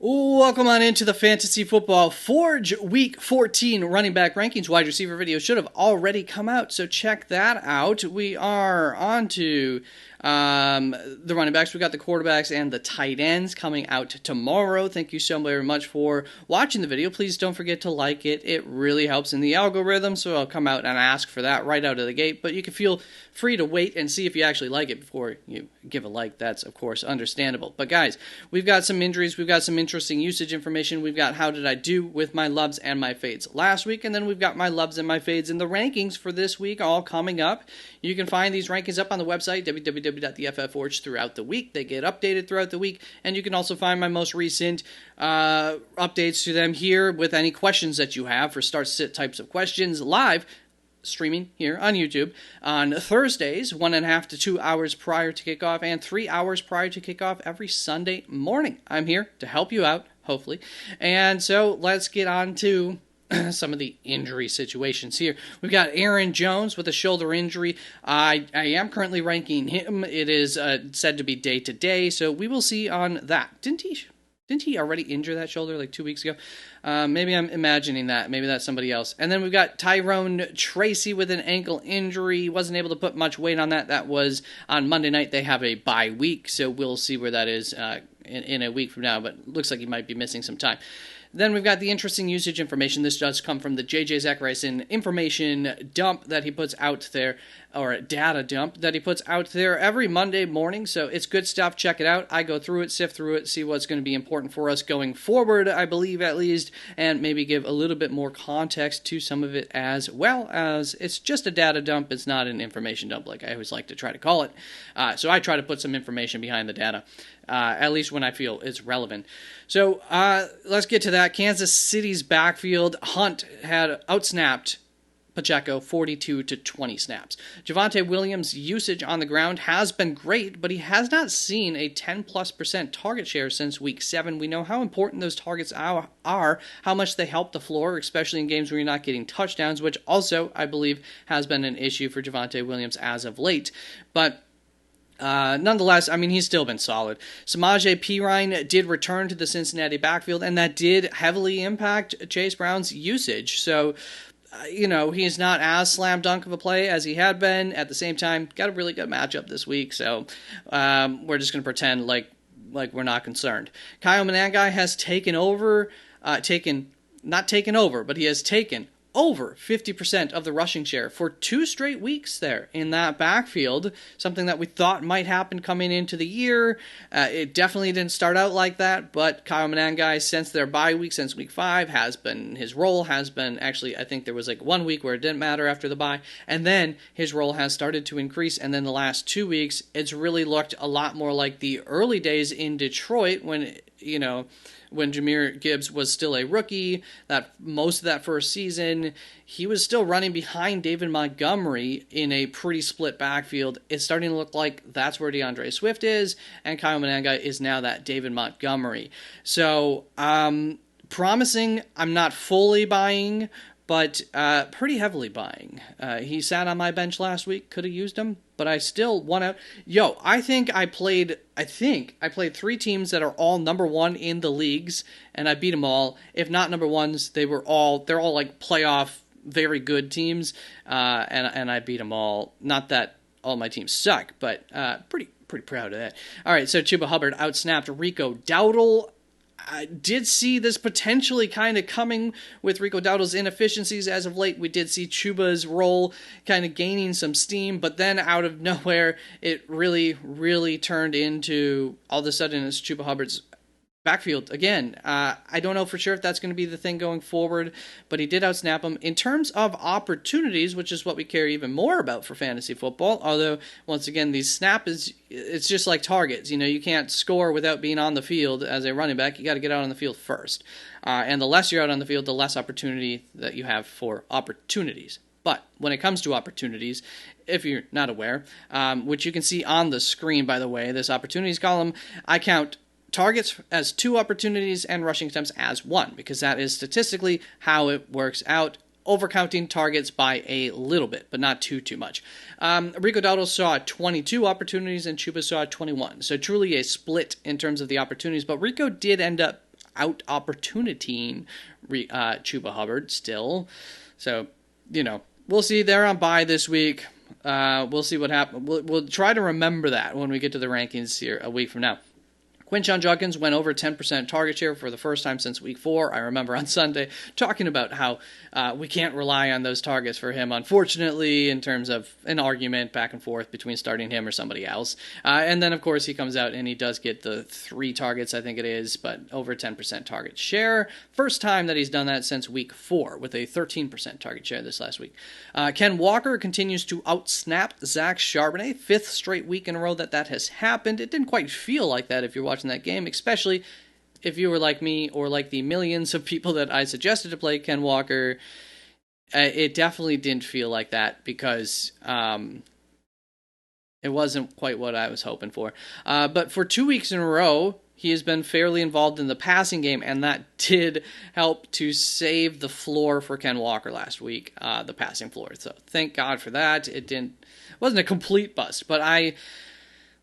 Welcome on into the Fantasy Football Forge Week 14 running back rankings. Wide receiver video should have already come out, so check that out. We are on to the running backs. We got the quarterbacks and the tight ends coming out tomorrow. Thank you so very much for watching the video. Please don't forget to like it. It really helps in the algorithm, so I'll come out and ask for that right out of the gate. But you can feel free to wait and see if you actually like it before you give a like. That's, of course, understandable. But guys, we've got some injuries. We've got some interesting usage information. We've got how did I do with my loves and my fades last week, and then we've got my loves and my fades in the rankings for this week all coming up. You can find these rankings up on the website, www.theffforge, throughout the week. They get updated throughout the week, and you can also find my most recent updates to them here with any questions that you have for start-sit types of questions live streaming here on YouTube on Thursdays, 1.5 to 2 hours prior to kickoff, and 3 hours prior to kickoff every Sunday morning. I'm here to help you out, hopefully. And so let's get on to some of the injury situations here. We've got Aaron Jones with a shoulder injury. I am currently ranking him. It is said to be day to day, so we will see on that. Didn't he already injure that shoulder like 2 weeks ago? Maybe I'm imagining that. Maybe that's somebody else. And then we've got Tyrone Tracy with an ankle injury. Wasn't able to put much weight on that. That was on Monday night. They have a bye week, so we'll see where that is in a week from now. But looks like he might be missing some time. Then we've got the interesting usage information. This does come from the J.J. Zachariason information dump that he puts out there, or a data dump that he puts out there every Monday morning. So it's good stuff. Check it out. I go through it, sift through it, see what's going to be important for us going forward, I believe at least, and maybe give a little bit more context to some of it as well, as it's just a data dump. It's not an information dump like I always like to try to call it. So I try to put some information behind the data, at least when I feel it's relevant. So let's get to that. Kansas City's backfield, Hunt had outsnapped Pacheco 42 to 20 snaps. Javonte Williams' usage on the ground has been great, but he has not seen a 10+% target share since week 7. We know how important those targets are, how much they help the floor, especially in games where you're not getting touchdowns, which also, I believe, has been an issue for Javonte Williams as of late. But nonetheless, I mean, he's still been solid. Samaje Perine did return to the Cincinnati backfield, and that did heavily impact Chase Brown's usage. So, he's not as slam dunk of a play as he had been. At the same time, got a really good matchup this week, so we're just going to pretend like we're not concerned. Kyle Manangai has taken over, but he has taken over 50% of the rushing share for 2 straight weeks there in that backfield, something that we thought might happen coming into the year. It definitely didn't start out like that, but Kyle Manangai, since their bye week, since week 5, his role has been, actually, I think there was like 1 week where it didn't matter after the bye, and then his role has started to increase, and then the last 2 weeks, it's really looked a lot more like the early days in Detroit when Jahmyr Gibbs was still a rookie, that most of that first season, he was still running behind David Montgomery in a pretty split backfield. It's starting to look like that's where DeAndre Swift is, and Kyle Manangai is now that David Montgomery. So, promising. I'm not fully buying, but pretty heavily buying. He sat on my bench last week, could have used him, but I still want to. I think I played 3 teams that are all number 1 in the leagues, and I beat them all. If not number 1s, they're all like playoff, very good teams, and I beat them all. Not that all my teams suck, but pretty proud of that. All right, so Chuba Hubbard outsnapped Rico Dowdle. I did see this potentially kind of coming with Rico Dowdle's inefficiencies as of late. We did see Chuba's role kind of gaining some steam, but then out of nowhere, it really, really turned into, all of a sudden, it's Chuba Hubbard's backfield again. I don't know for sure if that's going to be the thing going forward, but he did outsnap him. In terms of opportunities, which is what we care even more about for fantasy football, although, once again, it's just like targets. You can't score without being on the field as a running back. You got to get out on the field first. And the less you're out on the field, the less opportunity that you have for opportunities. But when it comes to opportunities, if you're not aware, which you can see on the screen, by the way, this opportunities column, I count targets as 2 opportunities and rushing attempts as 1, because that is statistically how it works out, overcounting targets by a little bit, but not too much. Rico Dowdle saw 22 opportunities and Chuba saw 21, so truly a split in terms of the opportunities, but Rico did end up out opportunitying Chuba Hubbard still. So, we'll see. They're on bye this week. We'll see what happens. We'll try to remember that when we get to the rankings here a week from now. Quinshon Judkins went over 10% target share for the first time since week 4. I remember on Sunday talking about how we can't rely on those targets for him, unfortunately, in terms of an argument back and forth between starting him or somebody else. And then, of course, he comes out and he does get the 3 targets, I think it is, but over 10% target share. First time that he's done that since week 4 with a 13% target share this last week. Ken Walker continues to outsnap Zach Charbonnet. 5th straight week in a row that has happened. It didn't quite feel like that if you're watching that game, especially if you were like me or like the millions of people that I suggested to play Ken Walker. It definitely didn't feel like that because it wasn't quite what I was hoping for. But for 2 weeks in a row, he has been fairly involved in the passing game, and that did help to save the floor for Ken Walker last week, the passing floor. So thank God for that. It wasn't a complete bust, but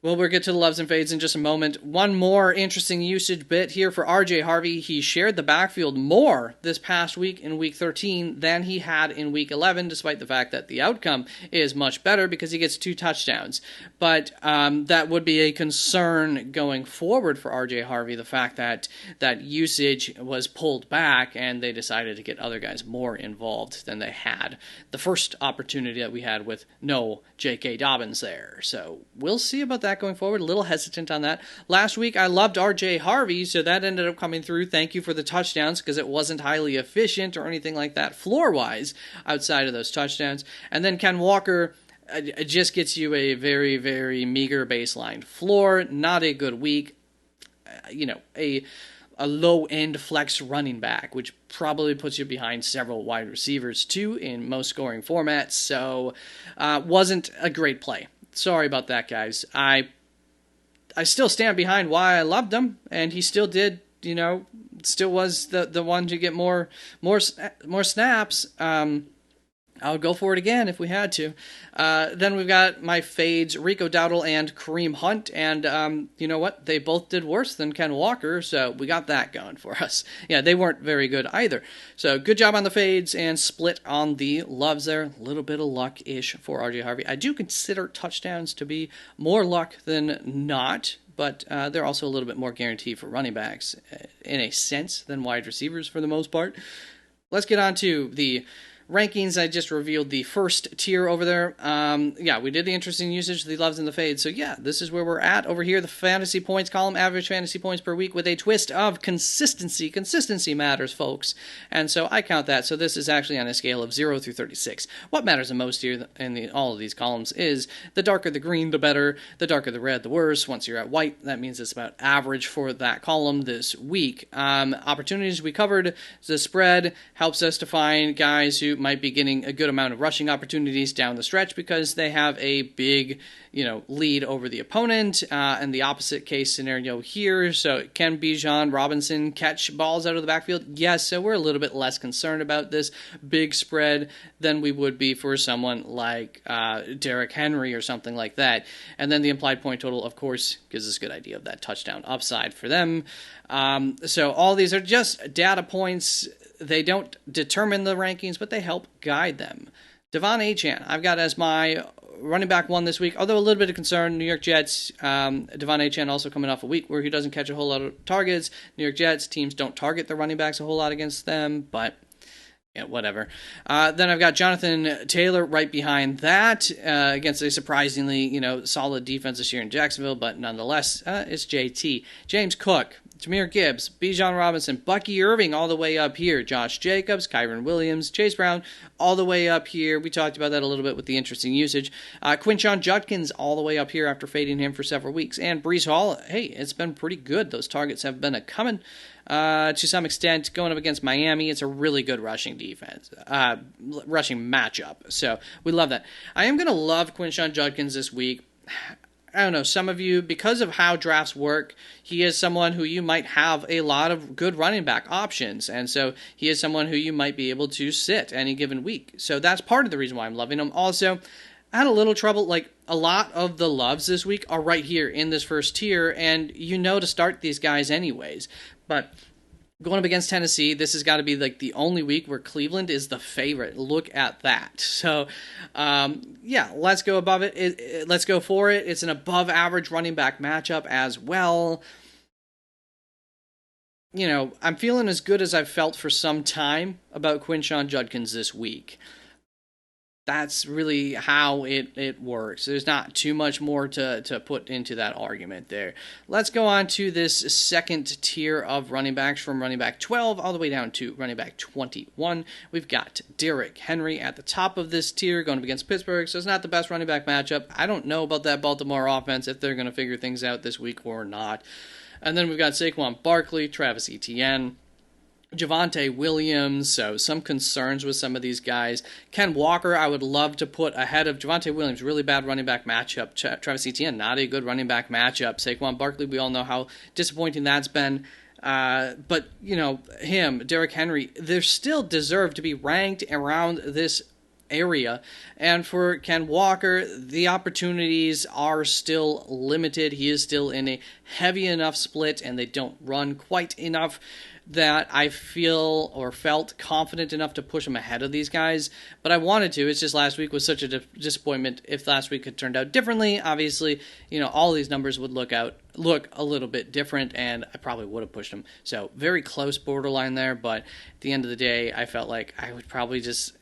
we'll get to the loves and fades in just a moment. One more interesting usage bit here for RJ Harvey. He shared the backfield more this past week in week 13 than he had in week 11, despite the fact that the outcome is much better because he gets 2 touchdowns. But that would be a concern going forward for RJ Harvey, the fact that usage was pulled back and they decided to get other guys more involved than they had the first opportunity that we had with no J.K. Dobbins there. So we'll see about that going forward. A little hesitant on that. Last week, I loved RJ Harvey, so that ended up coming through. Thank you for the touchdowns, because it wasn't highly efficient or anything like that floor-wise outside of those touchdowns. And then Ken Walker, it just gets you a very, very meager baseline floor. Not a good week. A low-end flex running back, which probably puts you behind several wide receivers, too, in most scoring formats. So, wasn't a great play. Sorry about that, guys. I still stand behind why I loved him, and he still did, still was the one to get more snaps. I would go for it again if we had to. Then we've got my fades, Rico Dowdle and Kareem Hunt, and you know what? They both did worse than Ken Walker, so we got that going for us. Yeah, they weren't very good either. So good job on the fades and split on the loves there. A little bit of luck-ish for RJ Harvey. I do consider touchdowns to be more luck than not, but they're also a little bit more guaranteed for running backs in a sense than wide receivers for the most part. Let's get on to the rankings. I just revealed the first tier over there. We did the interesting usage, the loves and the fades. So yeah, this is where we're at over here. The fantasy points column, average fantasy points per week with a twist of consistency. Consistency matters, folks. And so I count that. So this is actually on a scale of 0 through 36. What matters the most here in all of these columns is the darker the green, the better. The darker the red, the worse. Once you're at white, that means it's about average for that column this week. Opportunities we covered. The spread helps us to find guys who might be getting a good amount of rushing opportunities down the stretch because they have a big, lead over the opponent, and the opposite case scenario here. So can Bijan Robinson catch balls out of the backfield? Yes, so we're a little bit less concerned about this big spread than we would be for someone like Derrick Henry or something like that. And then the implied point total, of course, gives us a good idea of that touchdown upside for them. So all these are just data points. They don't determine the rankings, but they help guide them. Devon Achane, I've got as my running back 1 this week, although a little bit of concern. New York Jets, Devon Achane also coming off a week where he doesn't catch a whole lot of targets. New York Jets, teams don't target the running backs a whole lot against them, but yeah, whatever. Then I've got Jonathan Taylor right behind that against a surprisingly, solid defense this year in Jacksonville, but nonetheless, it's JT. James Cook, Jahmyr Gibbs, Bijan Robinson, Bucky Irving all the way up here, Josh Jacobs, Kyren Williams, Chase Brown all the way up here. We talked about that a little bit with the interesting usage. Quinshon Judkins all the way up here after fading him for several weeks. And Breece Hall, hey, it's been pretty good. Those targets have been coming to some extent. Going up against Miami, it's a really good rushing defense, rushing matchup. So we love that. I am going to love Quinshon Judkins this week. I don't know, some of you, because of how drafts work, he is someone who you might have a lot of good running back options, and so he is someone who you might be able to sit any given week. So that's part of the reason why I'm loving him. Also, I had a little trouble, a lot of the loves this week are right here in this first tier, and to start these guys anyways. But Going up against Tennessee, this has got to be like the only week where Cleveland is the favorite. Look at that. So, yeah, let's go above it. Let's go for it. It's an above average running back matchup as well. You know, I'm feeling as good as I've felt for some time about Quinshon Judkins this week. That's really how it works. There's not too much more to put into that argument there. Let's go on to this second tier of running backs from running back 12 all the way down to running back 21. We've got Derrick Henry at the top of this tier going up against Pittsburgh, so it's not the best running back matchup. I don't know about that Baltimore offense, if they're going to figure things out this week or not. And then we've got Saquon Barkley, Travis Etienne, Javonte Williams, so some concerns with some of these guys. Ken Walker, I would love to put ahead of Javonte Williams. Really bad running back matchup. Travis Etienne, not a good running back matchup. Saquon Barkley, we all know how disappointing that's been. But, you know, Derrick Henry, they still deserve to be ranked around this area. And for Ken Walker, the opportunities are still limited. He is still in a heavy enough split, and they don't run quite enough that I feel or felt confident enough to push him ahead of these guys. But I wanted to. It's just last week was such a disappointment. If last week had turned out differently, obviously, you know, all these numbers would look a little bit different, and I probably would have pushed him. So very close borderline there, but at the end of the day, I felt like I would probably just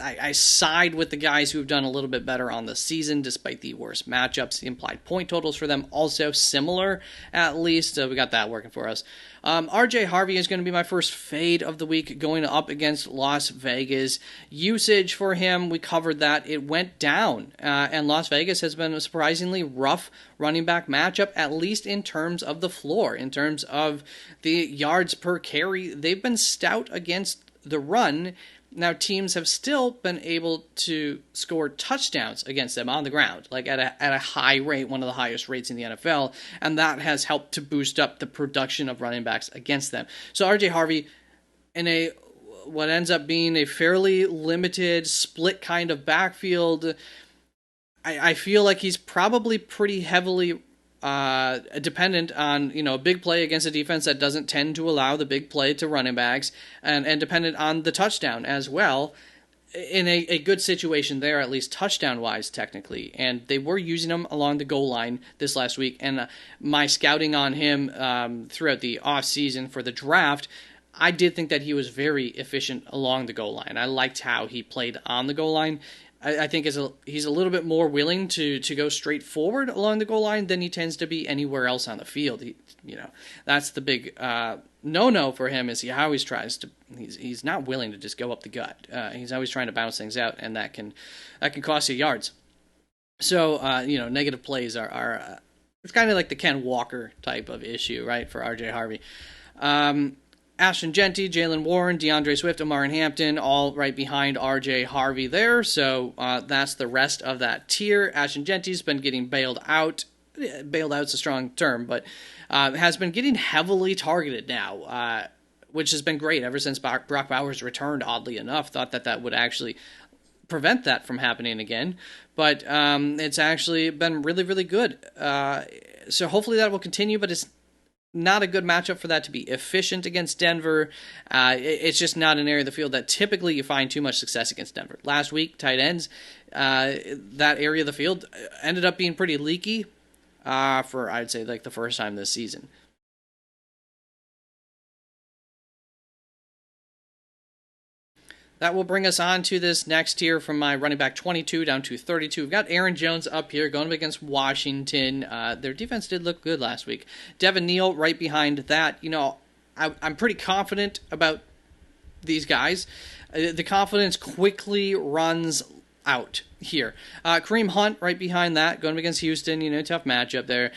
I side with the guys who have done a little bit better on the season despite the worst matchups. The implied point totals for them also similar, at least. We got that working for us. RJ Harvey is going to be my first fade of the week going up against Las Vegas. Usage for him, we covered that. It went down, and Las Vegas has been a surprisingly rough running back matchup, at least in terms of the floor. In terms of the yards per carry, they've been stout against the run. Now, teams have still been able to score touchdowns against them on the ground, like at a high rate, one of the highest rates in the NFL, and that has helped to boost up the production of running backs against them. So RJ Harvey, in what ends up being a fairly limited split kind of backfield, I feel like he's probably pretty heavily dependent on, you know, a big play against a defense that doesn't tend to allow the big play to running backs, and dependent on the touchdown as well, in a good situation there, at least touchdown-wise, technically. And they were using him along the goal line this last week, and my scouting on him throughout the offseason for the draft, I did think that he was very efficient along the goal line. I liked how he played on the goal line. I think he's a little bit more willing to go straight forward along the goal line than he tends to be anywhere else on the field. That's the big no-no for him, is he always tries to. He's not willing to just go up the gut. He's always trying to bounce things out, and that can cost you yards. So negative plays are it's kind of like the Ken Walker type of issue, right, for RJ Harvey. Ashton Jeanty, Jaylen Warren, DeAndre Swift, Omarion Hampton, all right behind RJ Harvey there. So that's the rest of that tier. Ashton Jeanty's been getting bailed out. Bailed out's a strong term, but has been getting heavily targeted now, which has been great ever since Brock Bowers returned, oddly enough. Thought that would actually prevent that from happening again. But it's actually been really, really good. So hopefully that will continue, but it's not a good matchup for that to be efficient against Denver. It's just not an area of the field that typically you find too much success against Denver. Last week, tight ends, that area of the field ended up being pretty leaky for, I'd say, like the first time this season. That will bring us on to this next tier from my running back 22 down to 32. We've got Aaron Jones up here going up against Washington. Their defense did look good last week. Devin Neal right behind that. You know, I'm pretty confident about these guys. The confidence quickly runs out here. Kareem Hunt right behind that, going up against Houston, tough matchup there.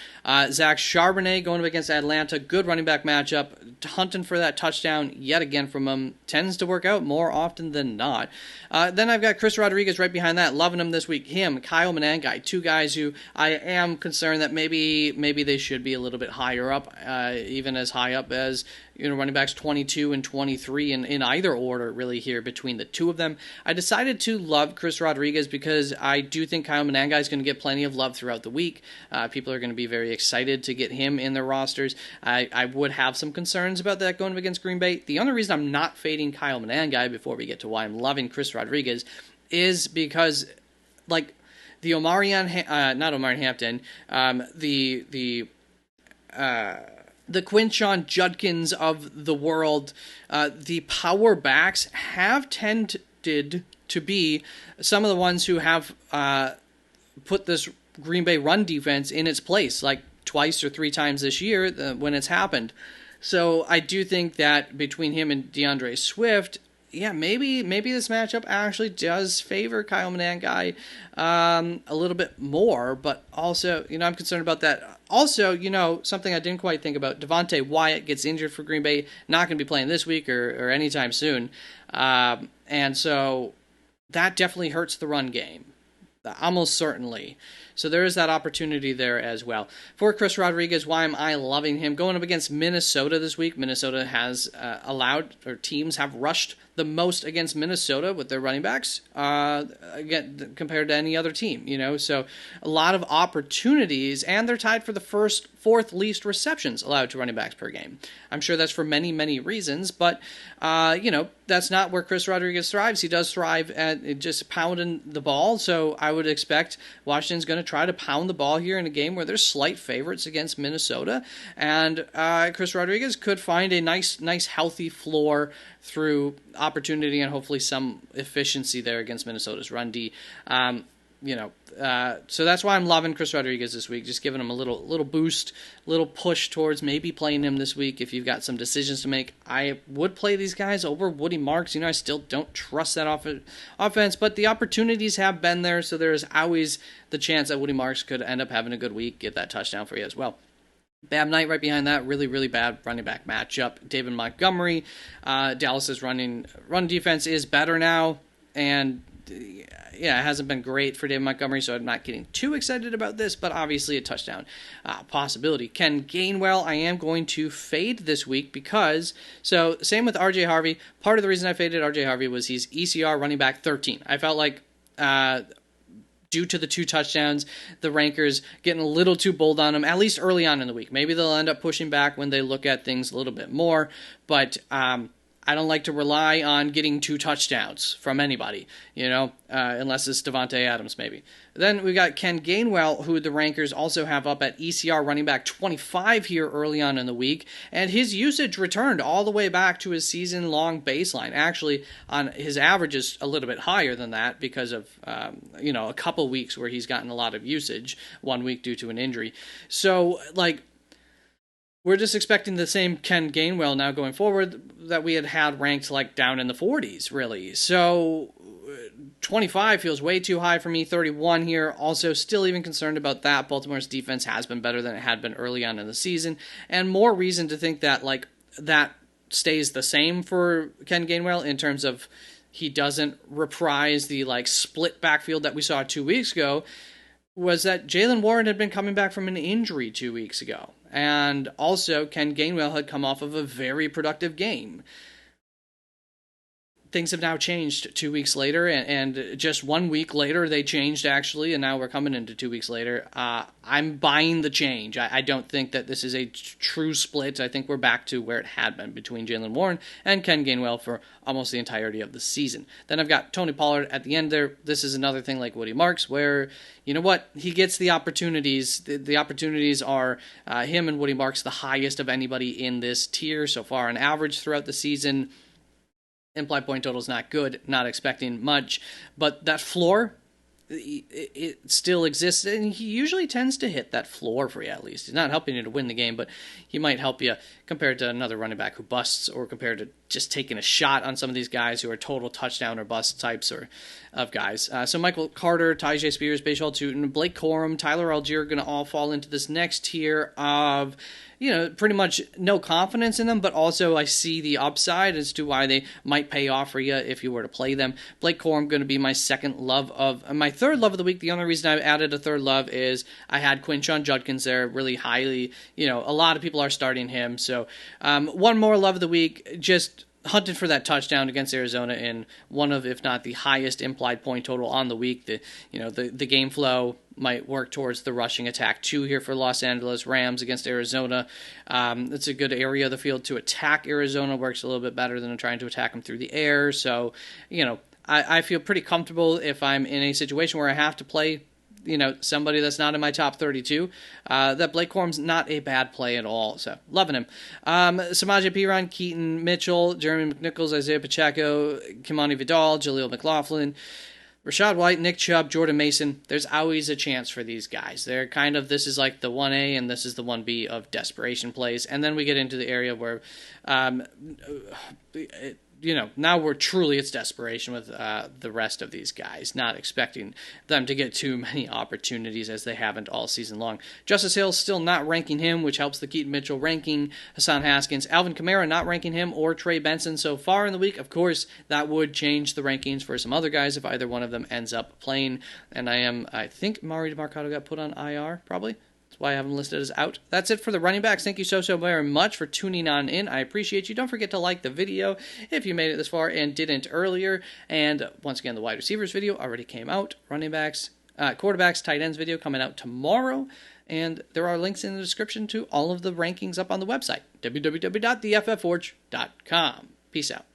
Zach Charbonnet going up against Atlanta, good running back matchup. Hunting for that touchdown yet again from him. Tends to work out more often than not. Then I've got Chris Rodriguez right behind that, loving him this week. Him, Kyle Monangai, two guys who I am concerned that maybe they should be a little bit higher up, even as high up as running backs 22 and 23 in either order really here between the two of them. I decided to love Chris Rodriguez because I do think Kyle Mananga is going to get plenty of love throughout the week. People are going to be very excited to get him in their rosters. I would have some concerns about that going up against Green Bay. The only reason I'm not fading Kyle Mananga before we get to why I'm loving Chris Rodriguez is because, like, the not Omarion Hampton, the Quinshon Judkins of the world, the power backs have tended to be some of the ones who have put this Green Bay run defense in its place, like twice or three times this year when it's happened. So I do think that between him and DeAndre Swift, yeah, maybe this matchup actually does favor Kyle Mananga a little bit more, but also, I'm concerned about that. Also, something I didn't quite think about, Devontae Wyatt gets injured for Green Bay, not going to be playing this week or anytime soon, and so that definitely hurts the run game, almost certainly. So there is that opportunity there as well. For Chris Rodriguez, why am I loving him? Going up against Minnesota this week, Minnesota has teams have rushed the most against Minnesota with their running backs again, compared to any other team, So a lot of opportunities, and they're tied for the fourth least receptions allowed to running backs per game. I'm sure that's for many, many reasons, but, that's not where Chris Rodriguez thrives. He does thrive at just pounding the ball, so I would expect Washington's going to try to pound the ball here in a game where there's slight favorites against Minnesota, and Chris Rodriguez could find a nice healthy floor through opportunity and hopefully some efficiency there against Minnesota's run D. So that's why I'm loving Chris Rodriguez this week, just giving him a little boost, little push towards maybe playing him this week if you've got some decisions to make. I would play these guys over Woody Marks. I still don't trust that offense, but the opportunities have been there, so there's always the chance that Woody Marks could end up having a good week, get that touchdown for you as well. Bad night right behind that. Really, really bad running back matchup. David Montgomery. Dallas's run defense is better now, and it hasn't been great for David Montgomery, so I'm not getting too excited about this, but obviously a touchdown possibility. Ken Gainwell, I am going to fade this week because, same with RJ Harvey. Part of the reason I faded RJ Harvey was he's ECR running back 13. I felt like due to the 2 touchdowns, the rankers getting a little too bold on him, at least early on in the week. Maybe they'll end up pushing back when they look at things a little bit more, but I don't like to rely on getting 2 touchdowns from anybody, unless it's Davante Adams maybe. Then we got Ken Gainwell, who the rankers also have up at ECR running back 25 here early on in the week, and his usage returned all the way back to his season-long baseline. Actually, on his average is a little bit higher than that because of a couple weeks where he's gotten a lot of usage, 1 week due to an injury. So, we're just expecting the same Ken Gainwell now going forward that we had ranked down in the 40s, really. So 25 feels way too high for me. 31 here, also still even concerned about that. Baltimore's defense has been better than it had been early on in the season, and more reason to think that that stays the same for Ken Gainwell in terms of he doesn't reprise the split backfield that we saw 2 weeks ago. Was that Jaylen Warren had been coming back from an injury 2 weeks ago. And also, Ken Gainwell had come off of a very productive game. Things have now changed 2 weeks later, and just 1 week later they changed, actually, and now we're coming into 2 weeks later. I'm buying the change. I don't think that this is a true split. I think we're back to where it had been between Jaylen Warren and Ken Gainwell for almost the entirety of the season. Then I've got Tony Pollard at the end there. This is another thing like Woody Marks, where, he gets the opportunities. The opportunities are him and Woody Marks the highest of anybody in this tier so far on average throughout the season. Implied point total is not good, not expecting much, but that floor, it still exists, and he usually tends to hit that floor for you at least. He's not helping you to win the game, but he might help you compared to another running back who busts, or compared to just taking a shot on some of these guys who are total touchdown or bust types of guys. So Michael Carter, Tyjae Spears, Bashal Tutin, Blake Corum, Tyler Algier are going to all fall into this next tier of pretty much no confidence in them, but also I see the upside as to why they might pay off for you if you were to play them. Blake Corum going to be my third love of the week. The only reason I added a third love is I had Quinshon Judkins there really highly. A lot of people are starting him. So one more love of the week, just hunted for that touchdown against Arizona in one of, if not the highest implied point total on the week. The game flow might work towards the rushing attack too here for Los Angeles Rams against Arizona. It's a good area of the field to attack Arizona. Works a little bit better than trying to attack them through the air. So, I feel pretty comfortable if I'm in a situation where I have to play somebody that's not in my top 32, that Blake Corum's not a bad play at all. So, loving him. Samaje Perine, Keaton Mitchell, Jeremy McNichols, Isaiah Pacheco, Kimani Vidal, Jaleel McLaughlin, Rachaad White, Nick Chubb, Jordan Mason. There's always a chance for these guys. They're this is like the 1A and this is the 1B of desperation plays. And then we get into the area where now it's desperation with the rest of these guys, not expecting them to get too many opportunities as they haven't all season long. Justice Hill still not ranking him, which helps the Keaton Mitchell ranking. Hassan Haskins, Alvin Kamara not ranking him, or Trey Benson so far in the week. Of course, that would change the rankings for some other guys if either one of them ends up playing. And I think Mari DeMarcado got put on IR, probably. That's why I have him listed as out. That's it for the running backs. Thank you so very much for tuning on in. I appreciate you. Don't forget to like the video if you made it this far and didn't earlier. And once again, the wide receivers video already came out. Running backs, quarterbacks, tight ends video coming out tomorrow. And there are links in the description to all of the rankings up on the website, www.theffforge.com. Peace out.